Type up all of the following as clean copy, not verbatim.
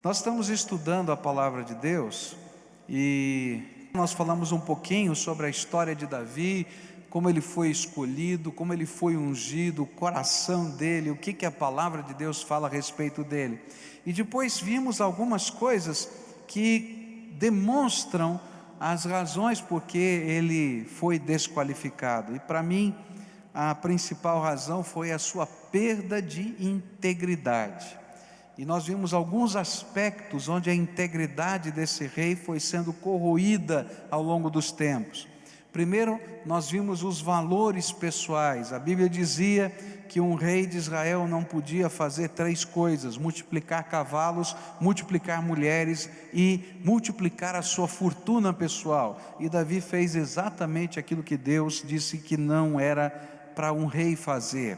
Nós estamos estudando a palavra de Deus e nós falamos um pouquinho sobre a história de Davi, como ele foi escolhido, como ele foi ungido, o coração dele, o que a palavra de Deus fala a respeito dele. E depois vimos algumas coisas que demonstram as razões por que ele foi desqualificado. E para mim, a principal razão foi a sua perda de integridade. E nós vimos alguns aspectos onde a integridade desse rei foi sendo corroída ao longo dos tempos. Primeiro, nós vimos os valores pessoais. A Bíblia dizia que um rei de Israel não podia fazer três coisas: multiplicar cavalos, multiplicar mulheres e multiplicar a sua fortuna pessoal. E Davi fez exatamente aquilo que Deus disse que não era para um rei fazer.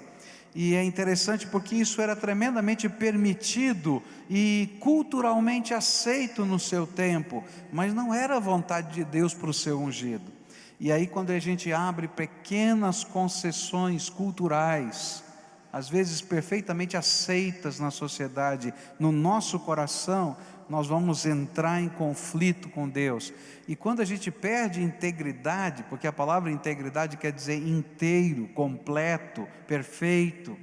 E é interessante porque isso era tremendamente permitido e culturalmente aceito no seu tempo, mas não era a vontade de Deus para o seu ungido. E aí, quando a gente abre pequenas concessões culturais, às vezes perfeitamente aceitas na sociedade, no nosso coração, nós vamos entrar em conflito com Deus. E quando a gente perde integridade, porque a palavra integridade quer dizer inteiro, completo, perfeito.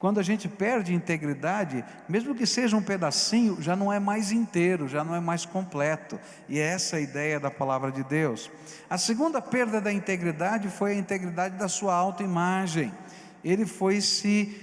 Quando a gente perde integridade, mesmo que seja um pedacinho, já não é mais inteiro, já não é mais completo. E é essa a ideia da palavra de Deus. A segunda perda da integridade foi a integridade da sua autoimagem. Ele foi se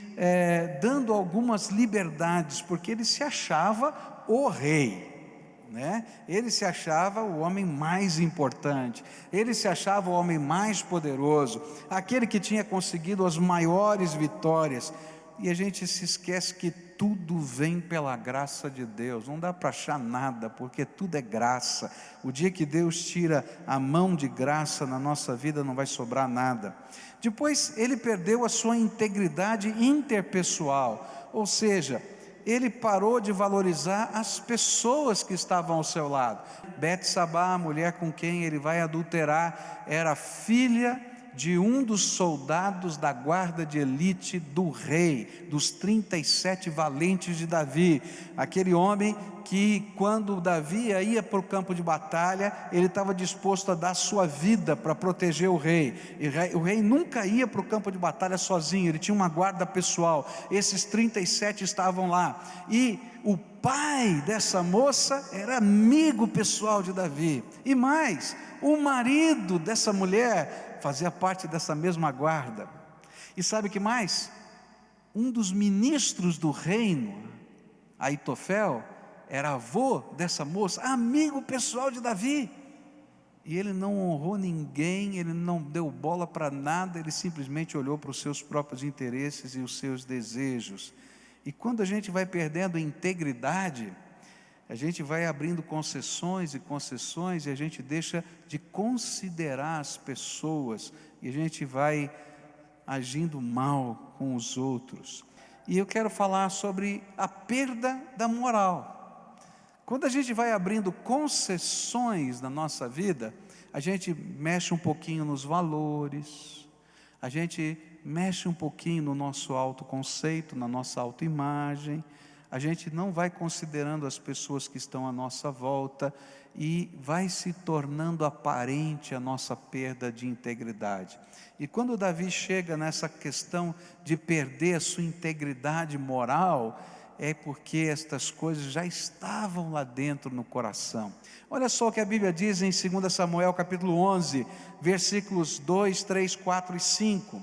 dando algumas liberdades, porque ele se achava o rei, né? Ele se achava o homem mais importante, ele se achava o homem mais poderoso, aquele que tinha conseguido as maiores vitórias. E a gente se esquece que tudo vem pela graça de Deus. Não dá para achar nada, porque tudo é graça. O dia que Deus tira a mão de graça na nossa vida, não vai sobrar nada. Depois ele perdeu a sua integridade interpessoal, ou seja, ele parou de valorizar as pessoas que estavam ao seu lado. Betsabá, a mulher com quem ele vai adulterar, era filha de um dos soldados da guarda de elite do rei, dos 37 valentes de Davi, aquele homem que, quando Davi ia para o campo de batalha, ele estava disposto a dar sua vida para proteger o rei. E o rei nunca ia para o campo de batalha sozinho, ele tinha uma guarda pessoal. Esses 37 estavam lá, e o pai dessa moça era amigo pessoal de Davi, e mais, o marido dessa mulher fazia parte dessa mesma guarda. E sabe o que mais? Um dos ministros do reino, Aitofel, era avô dessa moça, amigo pessoal de Davi. E ele não honrou ninguém, ele não deu bola para nada, ele simplesmente olhou para os seus próprios interesses e os seus desejos. E quando a gente vai perdendo integridade, a gente vai abrindo concessões e concessões, e a gente deixa de considerar as pessoas, e a gente vai agindo mal com os outros. E eu quero falar sobre a perda da moral. Quando a gente vai abrindo concessões na nossa vida, a gente mexe um pouquinho nos valores, a gente mexe um pouquinho no nosso autoconceito, na nossa autoimagem. A gente não vai considerando as pessoas que estão à nossa volta, e vai se tornando aparente a nossa perda de integridade. E quando Davi chega nessa questão de perder a sua integridade moral, é porque estas coisas já estavam lá dentro no coração. Olha só o que a Bíblia diz em 2 Samuel capítulo 11, versículos 2, 3, 4 e 5.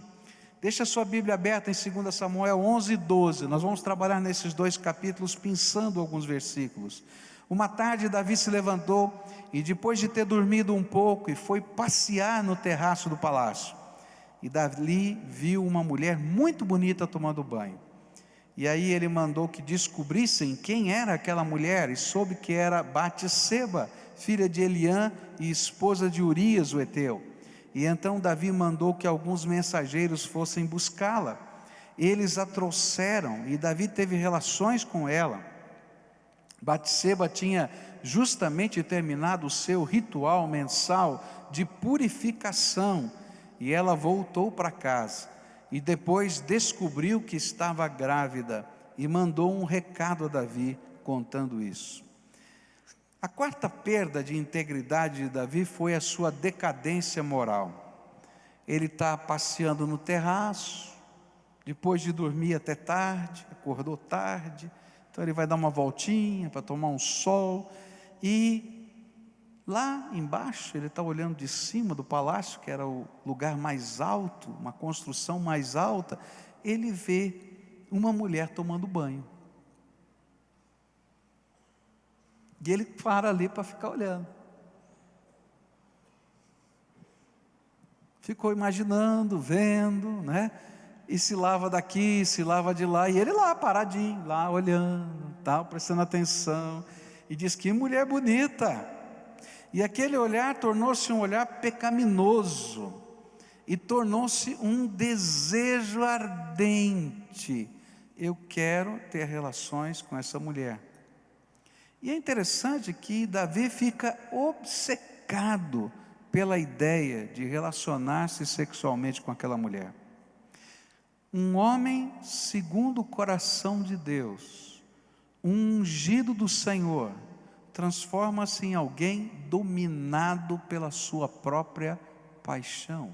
Deixa a sua Bíblia aberta em 2 Samuel 11 e 12, nós vamos trabalhar nesses dois capítulos, pensando alguns versículos. Uma tarde Davi se levantou, e depois de ter dormido um pouco, e foi passear no terraço do palácio. E Davi viu uma mulher muito bonita tomando banho. E aí ele mandou que descobrissem quem era aquela mulher, e soube que era Batseba, filha de Eliã e esposa de Urias o Eteu. E então Davi mandou que alguns mensageiros fossem buscá-la. Eles a trouxeram, e Davi teve relações com ela. Batseba tinha justamente terminado o seu ritual mensal de purificação, e ela voltou para casa, e depois descobriu que estava grávida, e mandou um recado a Davi: contando isso. A quarta perda de integridade de Davi foi a sua decadência moral. Ele está passeando no terraço, depois de dormir até tarde, acordou tarde, então ele vai dar uma voltinha para tomar um sol, e lá embaixo, ele está olhando de cima do palácio, que era o lugar mais alto, uma construção mais alta, ele vê uma mulher tomando banho. E ele para ali para ficar olhando. Ficou imaginando, vendo, né? E se lava daqui, se lava de lá, e ele lá paradinho, lá olhando, tal, prestando atenção, e diz: que mulher bonita. E aquele olhar tornou-se um olhar pecaminoso, e tornou-se um desejo ardente. Eu quero ter relações com essa mulher. E é interessante que Davi fica obcecado pela ideia de relacionar-se sexualmente com aquela mulher. Um homem segundo o coração de Deus, um ungido do Senhor, transforma-se em alguém dominado pela sua própria paixão.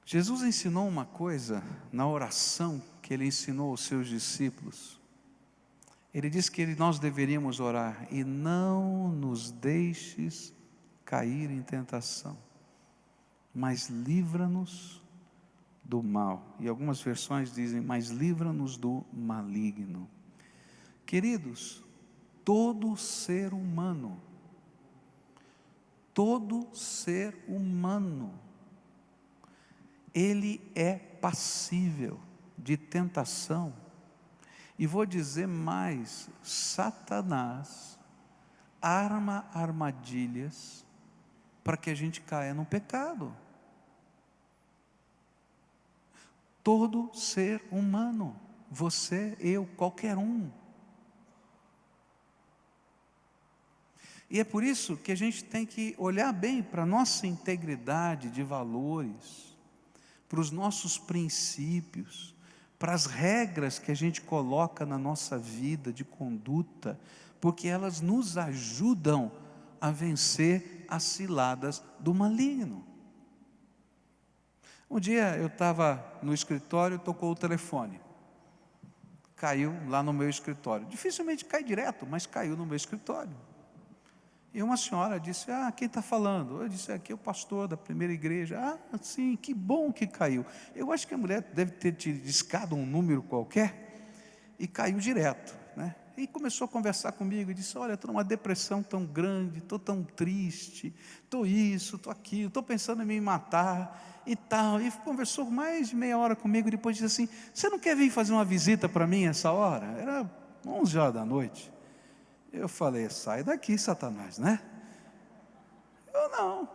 Jesus ensinou uma coisa na oração que ele ensinou aos seus discípulos. Ele disse que nós deveríamos orar: e não nos deixes cair em tentação, mas livra-nos do mal. E algumas versões dizem: mas livra-nos do maligno. Queridos, todo ser humano, ele é passível de tentação. E vou dizer mais: Satanás arma armadilhas para que a gente caia no pecado. Todo ser humano, você, eu, qualquer um. E é por isso que a gente tem que olhar bem para a nossa integridade de valores, para os nossos princípios, para as regras que a gente coloca na nossa vida de conduta, porque elas nos ajudam a vencer as ciladas do maligno. Um dia eu estava no escritório, tocou o telefone, caiu lá no meu escritório. Dificilmente cai direto, mas caiu no meu escritório. E uma senhora disse: quem está falando? Eu disse: aqui é o pastor da primeira igreja. Sim, que bom que caiu. Eu acho que a mulher deve ter te discado um número qualquer, e caiu direto, né? E começou a conversar comigo, e disse: olha, estou numa depressão tão grande, estou tão triste, estou isso, estou aquilo, estou pensando em me matar, e tal. E conversou mais de meia hora comigo, e depois disse assim: você não quer vir fazer uma visita para mim essa hora? Era 11 horas da noite. Eu falei: sai daqui, Satanás, né? Eu não.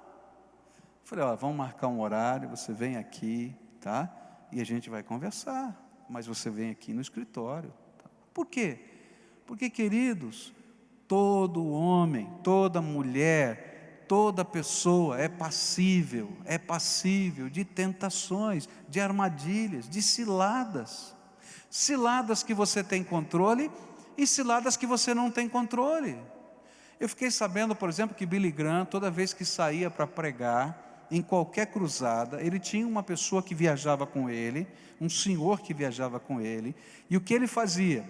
Falei: vamos marcar um horário, você vem aqui, tá? E a gente vai conversar, mas você vem aqui no escritório. Tá? Por quê? Porque, queridos, todo homem, toda mulher, toda pessoa é passível de tentações, de armadilhas, de ciladas. Ciladas que você tem controle e ciladas que você não tem controle. Eu fiquei sabendo, por exemplo, que Billy Graham, toda vez que saía para pregar, em qualquer cruzada, ele tinha uma pessoa que viajava com ele, um senhor que viajava com ele, e o que ele fazia?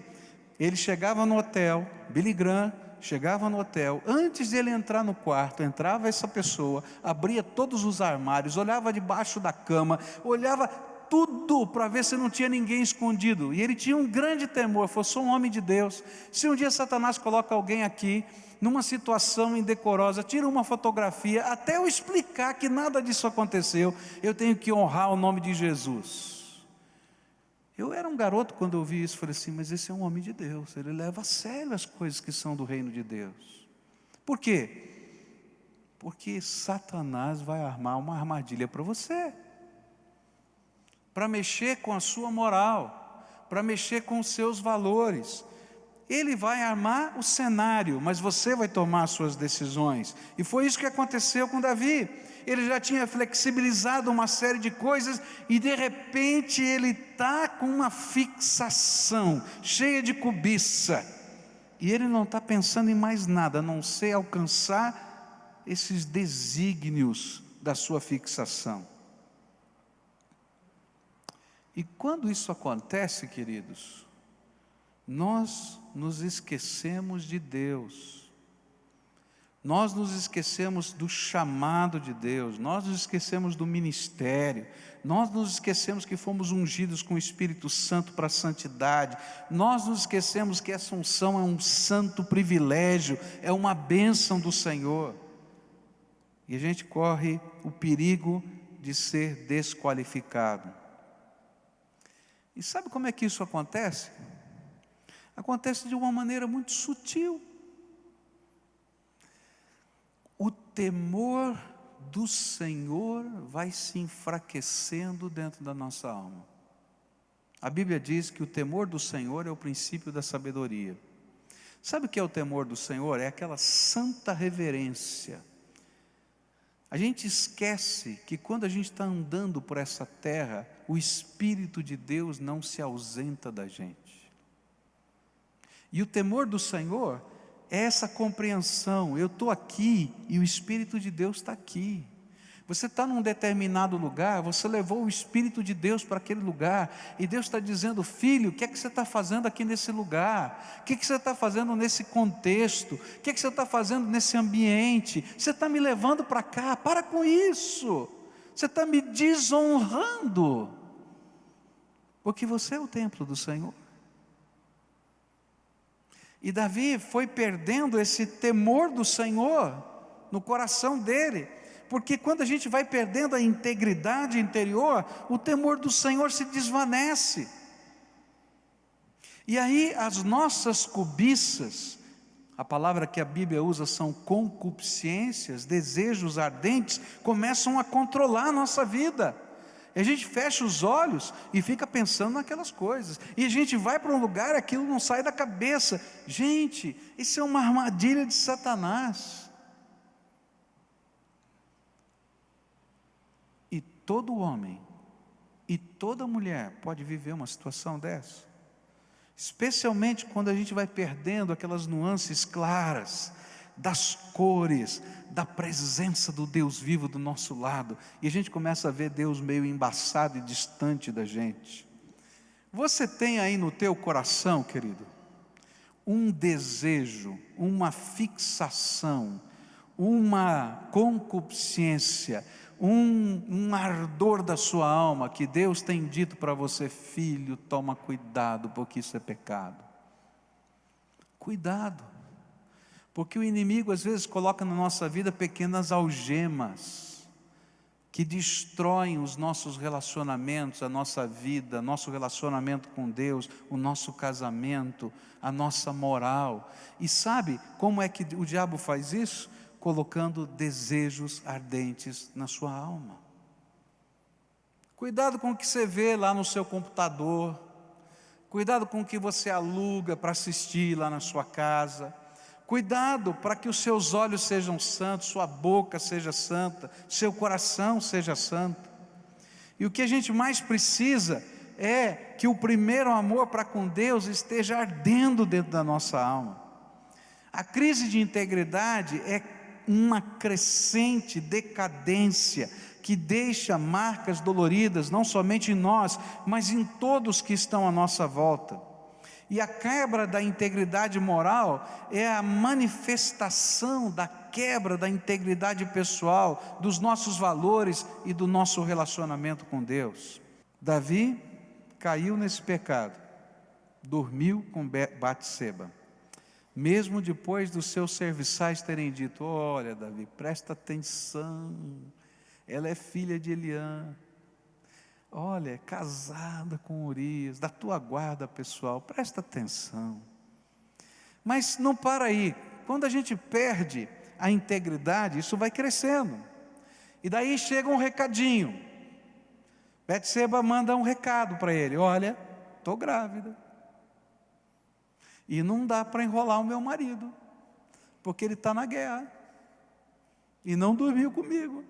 Ele chegava no hotel, Billy Graham chegava no hotel, antes de ele entrar no quarto, entrava essa pessoa, abria todos os armários, olhava debaixo da cama, olhava tudo para ver se não tinha ninguém escondido. E ele tinha um grande temor, falou: sou um homem de Deus, se um dia Satanás coloca alguém aqui, numa situação indecorosa, tira uma fotografia, até eu explicar que nada disso aconteceu, eu tenho que honrar o nome de Jesus. Eu era um garoto quando eu vi isso, falei assim: mas esse é um homem de Deus, ele leva a sério as coisas que são do reino de Deus. Por quê? Porque Satanás vai armar uma armadilha para você, para mexer com a sua moral, para mexer com os seus valores. Ele vai armar o cenário, mas você vai tomar as suas decisões. E foi isso que aconteceu com Davi. ele já tinha flexibilizado uma série de coisas, e de repente ele está com uma fixação, cheia de cobiça, e ele não está pensando em mais nada, a não ser alcançar esses desígnios da sua fixação. E quando isso acontece, queridos, nós nos esquecemos de Deus, nós nos esquecemos do chamado de Deus, nós nos esquecemos do ministério, nós nos esquecemos que fomos ungidos com o Espírito Santo para a santidade, nós nos esquecemos que essa unção é um santo privilégio, é uma bênção do Senhor, e a gente corre o perigo de ser desqualificado. E sabe como é que isso acontece? Acontece de uma maneira muito sutil. O temor do Senhor vai se enfraquecendo dentro da nossa alma. A Bíblia diz que o temor do Senhor é o princípio da sabedoria. Sabe o que é o temor do Senhor? É aquela santa reverência. A gente esquece que quando a gente está andando por essa terra, o Espírito de Deus não se ausenta da gente. E o temor do Senhor é essa compreensão, eu estou aqui e o Espírito de Deus está aqui. Você está num determinado lugar, você levou o Espírito de Deus para aquele lugar, e Deus está dizendo: filho, o que é que você está fazendo aqui nesse lugar? O que é que você está fazendo nesse contexto? O que é que você está fazendo nesse ambiente? Você está me levando para cá, para com isso, você está me desonrando, porque você é o templo do Senhor. E Davi foi perdendo esse temor do Senhor no coração dele, porque quando a gente vai perdendo a integridade interior, o temor do Senhor se desvanece, e aí as nossas cobiças, a palavra que a Bíblia usa são concupiscências, desejos ardentes, começam a controlar a nossa vida. A gente fecha os olhos e fica pensando naquelas coisas, e a gente vai para um lugar, aquilo não sai da cabeça. Gente, isso é uma armadilha de Satanás. E todo homem e toda mulher pode viver uma situação dessa, especialmente quando a gente vai perdendo aquelas nuances claras das cores, da presença do Deus vivo do nosso lado, e a gente começa a ver Deus meio embaçado e distante da gente. Você tem aí no teu coração, querido, um desejo, uma fixação, uma concupiscência, um ardor da sua alma, que Deus tem dito para você: filho, toma cuidado, porque isso é pecado. Cuidado, porque o inimigo às vezes coloca na nossa vida pequenas algemas, que destroem os nossos relacionamentos, a nossa vida, nosso relacionamento com Deus, o nosso casamento, a nossa moral. E sabe como é que o diabo faz isso? Colocando desejos ardentes na sua alma. Cuidado com o que você vê lá no seu computador, cuidado com o que você aluga para assistir lá na sua casa. Cuidado para que os seus olhos sejam santos, sua boca seja santa, seu coração seja santo. E o que a gente mais precisa é que o primeiro amor para com Deus esteja ardendo dentro da nossa alma. A crise de integridade é uma crescente decadência que deixa marcas doloridas, não somente em nós, mas em todos que estão à nossa volta. E a quebra da integridade moral é a manifestação da quebra da integridade pessoal, dos nossos valores e do nosso relacionamento com Deus. Davi caiu nesse pecado, dormiu com Batseba, mesmo depois dos seus serviçais terem dito: olha, Davi, presta atenção, ela é filha de Eliã, olha, é casada com Urias, da tua guarda pessoal, presta atenção. Mas não para aí. Quando a gente perde a integridade, isso vai crescendo, e daí chega um recadinho. Batseba manda um recado para ele: olha, estou grávida, e não dá para enrolar o meu marido, porque ele está na guerra, e não dormiu comigo.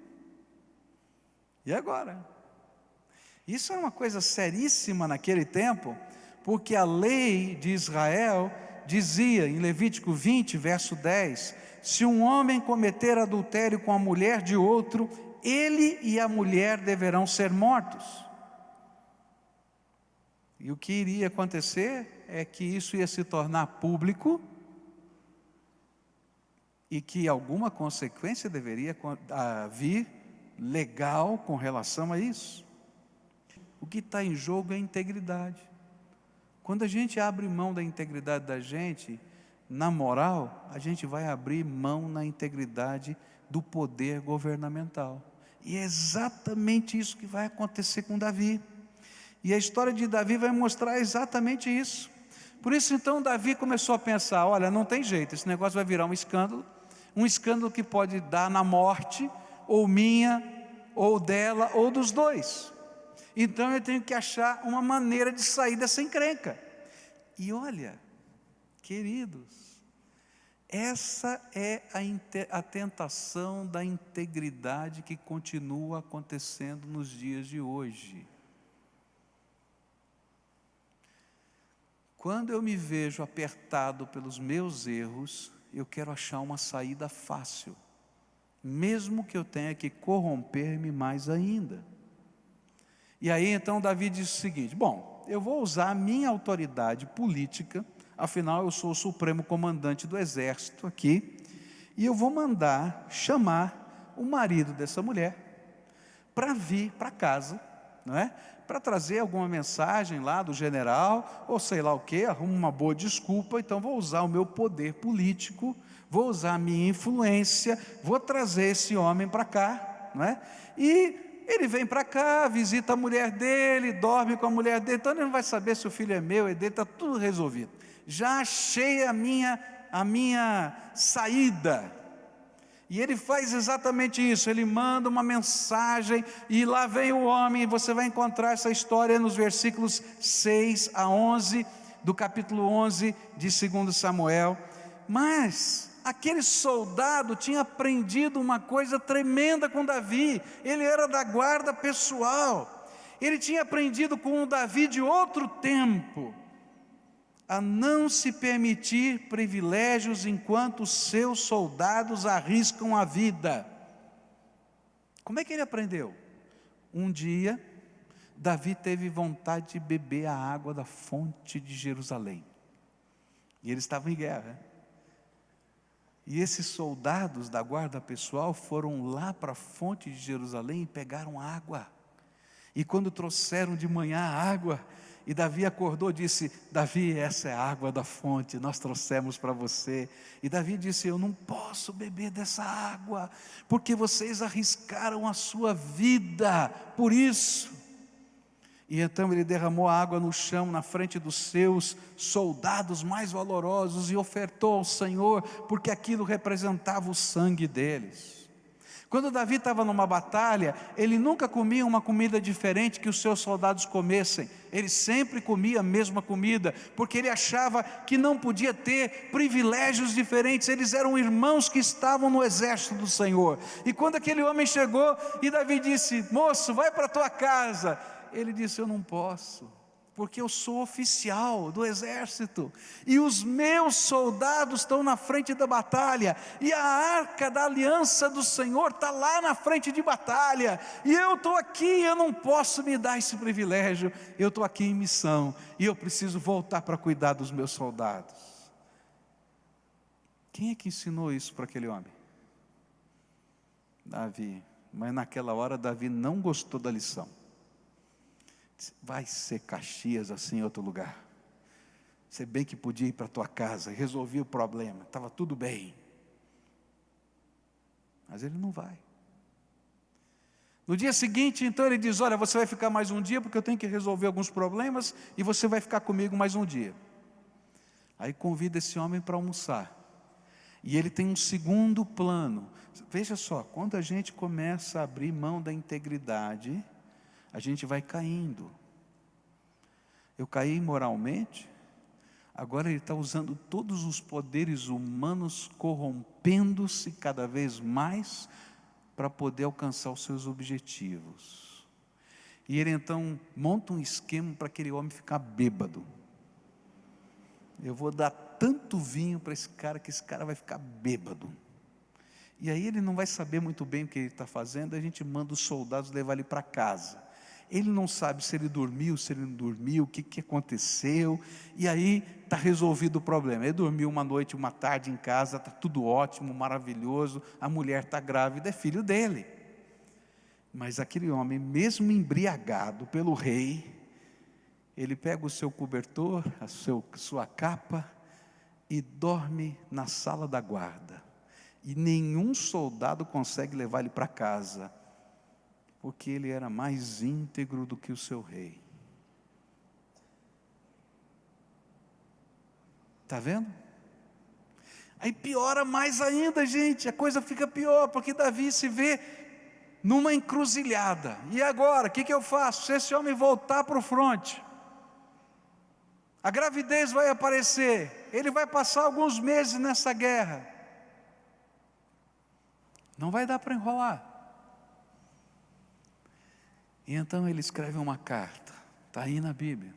E agora? Isso era uma coisa seríssima naquele tempo, porque a lei de Israel dizia, em Levítico 20, verso 10, se um homem cometer adultério com a mulher de outro, ele e a mulher deverão ser mortos. E o que iria acontecer é que isso ia se tornar público e que alguma consequência deveria vir legal com relação a isso. O que está em jogo é a integridade. Quando a gente abre mão da integridade da gente, na moral, a gente vai abrir mão na integridade do poder governamental. E é exatamente isso que vai acontecer com Davi. E a história de Davi vai mostrar exatamente isso. Por isso então Davi começou a pensar, olha, não tem jeito, esse negócio vai virar um escândalo que pode dar na morte, ou minha, ou dela, ou dos dois. Então eu tenho que achar uma maneira de sair dessa encrenca. E olha, queridos, essa é a tentação da integridade que continua acontecendo nos dias de hoje. Quando eu me vejo apertado pelos meus erros, eu quero achar uma saída fácil, mesmo que eu tenha que corromper-me mais ainda. E aí então Davi disse o seguinte, bom, eu vou usar a minha autoridade política, afinal eu sou o supremo comandante do exército aqui, e eu vou mandar chamar o marido dessa mulher para vir para casa, não é? Para trazer alguma mensagem lá do general, ou sei lá o que, arrumo uma boa desculpa, então vou usar o meu poder político, vou usar a minha influência, vou trazer esse homem para cá, não é? E ele vem para cá, visita a mulher dele, dorme com a mulher dele, então ele não vai saber se o filho é meu, é dele, está tudo resolvido. Já achei a minha saída. E ele faz exatamente isso, ele manda uma mensagem, e lá vem o homem, e você vai encontrar essa história nos versículos 6 a 11, do capítulo 11 de 2 Samuel, mas aquele soldado tinha aprendido uma coisa tremenda com Davi, ele era da guarda pessoal, ele tinha aprendido com o Davi de outro tempo, a não se permitir privilégios enquanto seus soldados arriscam a vida. Como é que ele aprendeu? Um dia, Davi teve vontade de beber a água da fonte de Jerusalém, e eles estavam em guerra, e esses soldados da guarda pessoal foram lá para a fonte de Jerusalém e pegaram água, e quando trouxeram de manhã a água, e Davi acordou e disse, Davi, essa é a água da fonte, nós trouxemos para você. E Davi disse, eu não posso beber dessa água, porque vocês arriscaram a sua vida por isso. E então ele derramou a água no chão, na frente dos seus soldados mais valorosos, e ofertou ao Senhor, porque aquilo representava o sangue deles. Quando Davi estava numa batalha, ele nunca comia uma comida diferente que os seus soldados comessem, ele sempre comia a mesma comida, porque ele achava que não podia ter privilégios diferentes, eles eram irmãos que estavam no exército do Senhor. E quando aquele homem chegou, e Davi disse, moço, vai para a tua casa, ele disse, eu não posso, porque eu sou oficial do exército, e os meus soldados estão na frente da batalha, e a arca da aliança do Senhor está lá na frente de batalha, e eu estou aqui, eu não posso me dar esse privilégio, eu estou aqui em missão, e eu preciso voltar para cuidar dos meus soldados. Quem é que ensinou isso para aquele homem? Davi. Mas naquela hora Davi não gostou da lição. Vai ser Caxias assim em outro lugar, você bem que podia ir para a tua casa, resolvi o problema, estava tudo bem, mas ele não vai. No dia seguinte então ele diz, olha, você vai ficar mais um dia, porque eu tenho que resolver alguns problemas, e você vai ficar comigo mais um dia. Aí convida esse homem para almoçar, e ele tem um segundo plano. Veja só, quando a gente começa a abrir mão da integridade, a gente vai caindo. Eu caí moralmente, agora ele está usando todos os poderes humanos, corrompendo-se cada vez mais, para poder alcançar os seus objetivos. E ele então monta um esquema para aquele homem ficar bêbado. Eu vou dar tanto vinho para esse cara que esse cara vai ficar bêbado. E aí ele não vai saber muito bem o que ele está fazendo, a gente manda os soldados levar ele para casa. Ele não sabe se ele dormiu, se ele não dormiu, o que aconteceu, e aí está resolvido o problema. Ele dormiu uma noite, uma tarde em casa, está tudo ótimo, maravilhoso, a mulher está grávida, é filho dele. Mas aquele homem, mesmo embriagado pelo rei, ele pega o seu cobertor, sua capa, e dorme na sala da guarda. E nenhum soldado consegue levar ele para casa, porque ele era mais íntegro do que o seu rei. Está vendo? Aí piora mais ainda, gente, a coisa fica pior, porque Davi se vê numa encruzilhada. E agora, o que eu faço? Se esse homem voltar para o fronte, a gravidez vai aparecer, ele vai passar alguns meses nessa guerra, não vai dar para enrolar. E então ele escreve uma carta, está aí na Bíblia.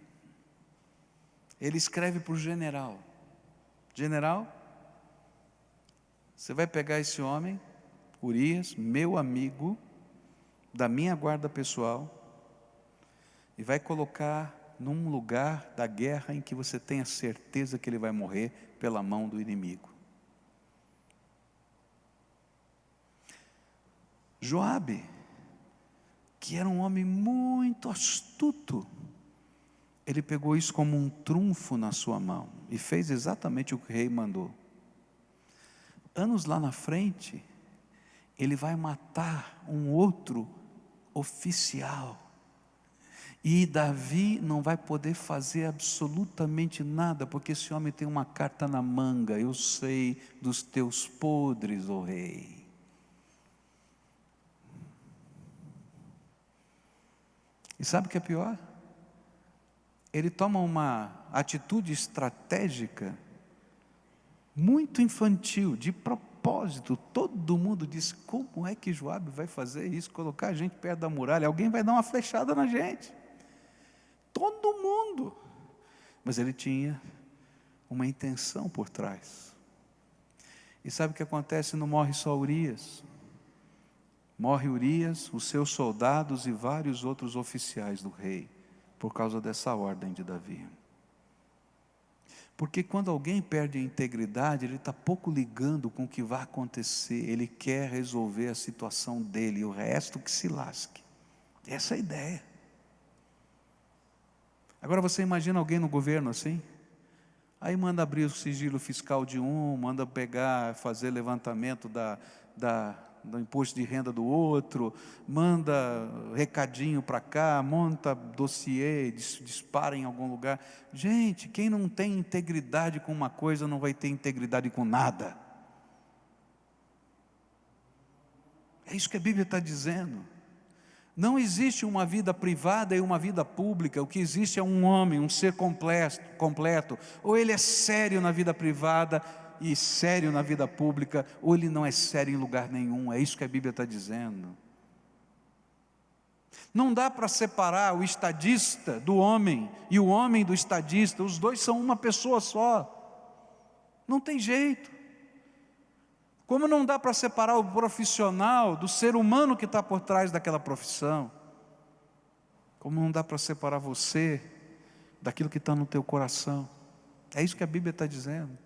Ele escreve para o general: general, você vai pegar esse homem, Urias, meu amigo, da minha guarda pessoal, e vai colocar num lugar da guerra em que você tenha certeza que ele vai morrer pela mão do inimigo. Joabe, que era um homem muito astuto, ele pegou isso como um trunfo na sua mão e fez exatamente o que o rei mandou. Anos lá na frente, ele vai matar um outro oficial, e Davi não vai poder fazer absolutamente nada, porque esse homem tem uma carta na manga: eu sei dos teus podres, ó rei. E sabe o que é pior? Ele toma uma atitude estratégica muito infantil, de propósito. Todo mundo diz: como é que Joabe vai fazer isso? Colocar a gente perto da muralha, alguém vai dar uma flechada na gente. Todo mundo. Mas ele tinha uma intenção por trás. E sabe o que acontece? Não morre só Urias. Morre Urias, os seus soldados e vários outros oficiais do rei, por causa dessa ordem de Davi. Porque quando alguém perde a integridade, ele está pouco ligando com o que vai acontecer, ele quer resolver a situação dele, e o resto que se lasque. Essa é a ideia. Agora você imagina alguém no governo assim? Aí manda abrir o sigilo fiscal de um, manda pegar, fazer levantamento do imposto de renda do outro, manda recadinho para cá, monta dossiê, dispara em algum lugar. Gente, quem não tem integridade com uma coisa não vai ter integridade com nada. É isso que a Bíblia está dizendo. Não existe uma vida privada e uma vida pública. O que existe é um homem, um ser completo. Ou ele é sério na vida privada e sério na vida pública, ou ele não é sério em lugar nenhum. É isso que a Bíblia está dizendo. Não dá para separar o estadista do homem e o homem do estadista. Os dois são uma pessoa só. Não tem jeito. Como não dá para separar o profissional do ser humano que está por trás daquela profissão. Como não dá para separar você daquilo que está no teu coração. É isso que a Bíblia está dizendo.